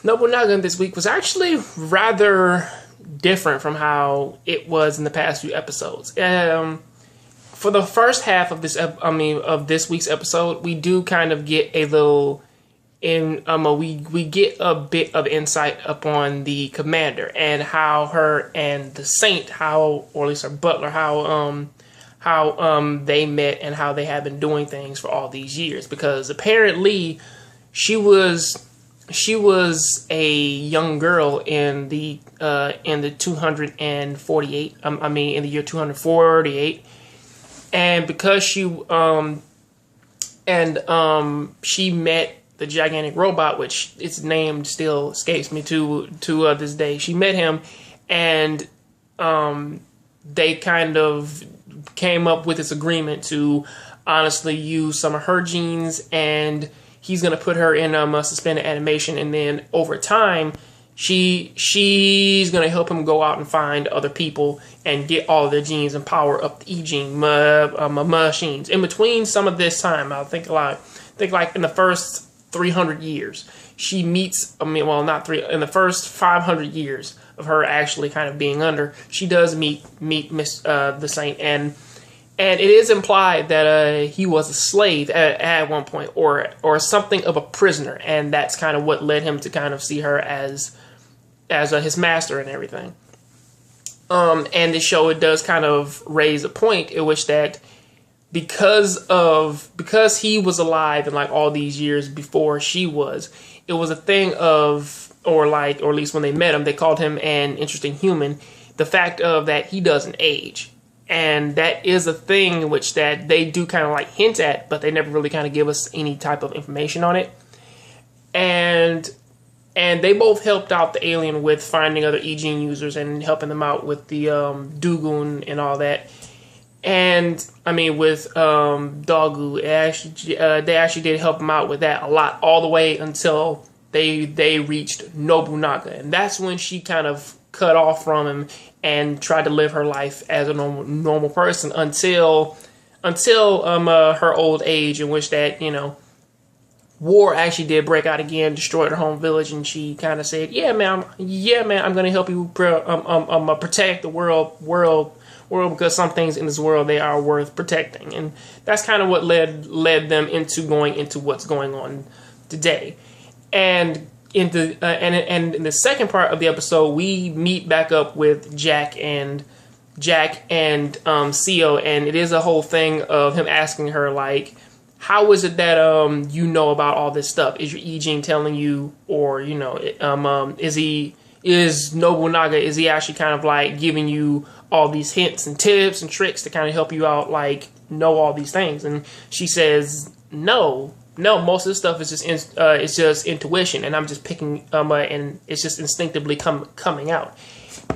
Nobunaga this week was actually rather different from how it was in the past few episodes. For the first half of this week's episode, we do kind of get a little we get a bit of insight upon the commander and how her and the Saint, or at least her butler, how they met and how they have been doing things for all these years. Because apparently, she was a young girl in the 248. In the year 248, and because she met the gigantic robot, which its name still escapes me to this day. She met him, and they kind of came up with this agreement to honestly use some of her genes, and he's going to put her in a suspended animation, and then over time, she's going to help him go out and find other people and get all of their genes and power up the E-gene machines. In between some of this time, I think like in the first 300 years, she meets, in the first 500 years of her actually kind of being under, she does meet the Saint, and it is implied that he was a slave at one point, or something of a prisoner, and that's kind of what led him to kind of see her as his master and everything. And the show, it does kind of raise a point in which that because he was alive in like all these years before she was, it was a thing of, or at least when they met him, they called him an interesting human. The fact of that he doesn't age. And that is a thing which that they do kind of like hint at, but they never really kind of give us any type of information on it. And they both helped out the alien with finding other E-gene users and helping them out with the Dugun and all that. And with Dogu, they actually did help him out with that a lot, all the way until they reached Nobunaga, and that's when she kind of cut off from him and tried to live her life as a normal person until her old age, in which that war actually did break out again, destroyed her home village, and she kind of said, "Yeah, man, I'm going to help you protect the world, because some things in this world, they are worth protecting." And that's kind of what led them into going into what's going on today. And in the second part of the episode, we meet back up with Jack and Seo, and it is a whole thing of him asking her, like, how is it that you know about all this stuff? Is your E-gene telling you, or is Nobunaga, is he actually kind of like giving you all these hints and tips and tricks to kind of help you out, like know all these things? And she says, no, most of this stuff is just intuition, and I'm just picking and it's just instinctively coming out.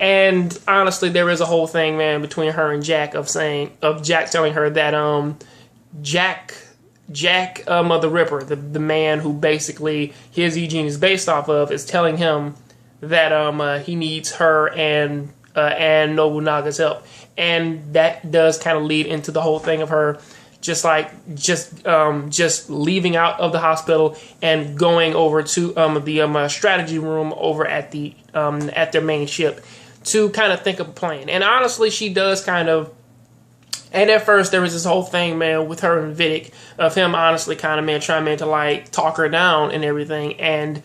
And honestly, there is a whole thing, man, between her and Jack of Jack telling her that Jack the Ripper, the man who basically his E-gene is based off of, is telling him that he needs her and Nobunaga's help, and that does kind of lead into the whole thing of her just leaving out of the hospital and going over to the strategy room over at their main ship to kind of think of a plan. And honestly, she does kind of. And at first, there was this whole thing, man, with her and Vidic, of him honestly kind of, man, trying to like talk her down and everything, and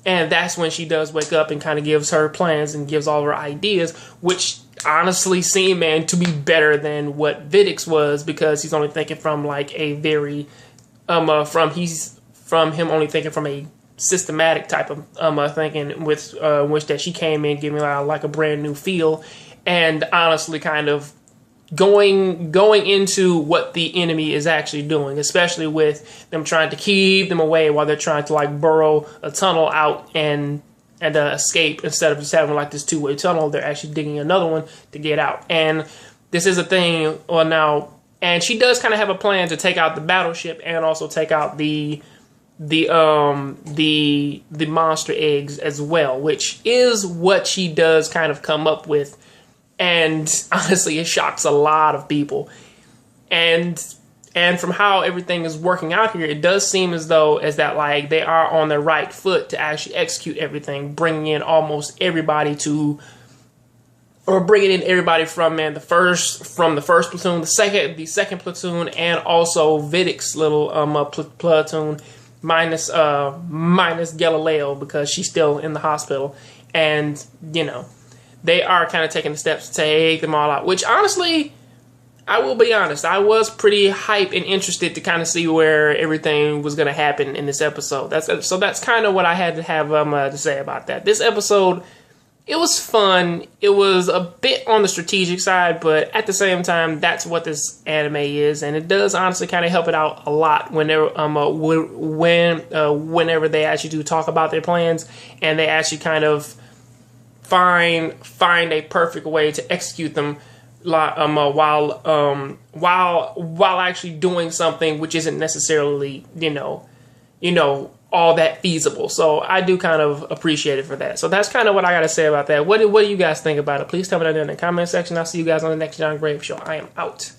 that's when she does wake up and kind of gives her plans and gives all her ideas, which honestly seem, man, to be better than what Vidic's was, because he's only thinking from like a very from him only thinking from a systematic type of thinking, with which that she came in giving like a brand new feel, and honestly kind of going into what the enemy is actually doing, especially with them trying to keep them away while they're trying to like burrow a tunnel out and escape, instead of just having like this two-way tunnel. They're actually digging another one to get out. And this is a thing now, and she does kind of have a plan to take out the battleship and also take out the monster eggs as well, which is what she does kind of come up with. And honestly, it shocks a lot of people. And And from how everything is working out here, it does seem as though like they are on the right foot to actually execute everything, bringing in almost everybody bringing in everybody from the first platoon, the second platoon, and also Vidic's little platoon, minus Galileo, because she's still in the hospital. And they are kind of taking the steps to take them all out, which honestly, I will be honest, I was pretty hype and interested to kind of see where everything was going to happen in this episode. That's kind of what I had to have to say about that. This episode, it was fun. It was a bit on the strategic side, but at the same time, that's what this anime is, and it does honestly kind of help it out a lot whenever whenever they actually do talk about their plans, and they actually kind of find a perfect way to execute them while actually doing something which isn't necessarily all that feasible. So I do kind of appreciate it for that. So that's kind of what I got to say about that. What do you guys think about it? Please tell me that in the comment section. I'll see you guys on the next John Graves Show. I am out.